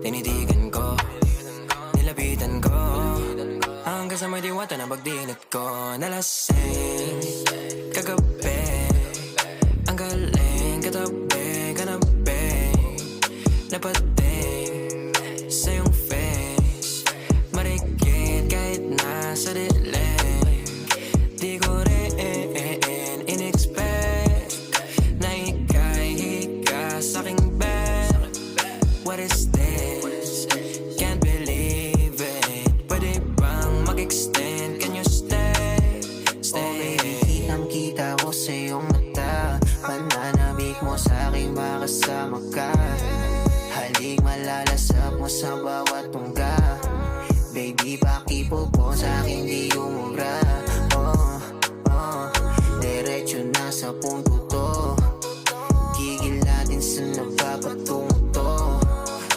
Tinitigan ko, nilapitan ko, hanggang sa may diwata na pagdilat ko. Nalasing kagabi, ang galing katabi, kanabi, napating sa iyong face, marikit kahit nasa dilim. Di ko rin in-expect na ika'y higa sa'king bed. What is this? Can't believe it. Pwede bang mag-extend? Can you stay? Stay. Kitang-kita ko sa iyong mata, pananabik mo sa'king makasama ka. Halik malalasap mo sa bawat tungga. Baby, pakipo po sa'king di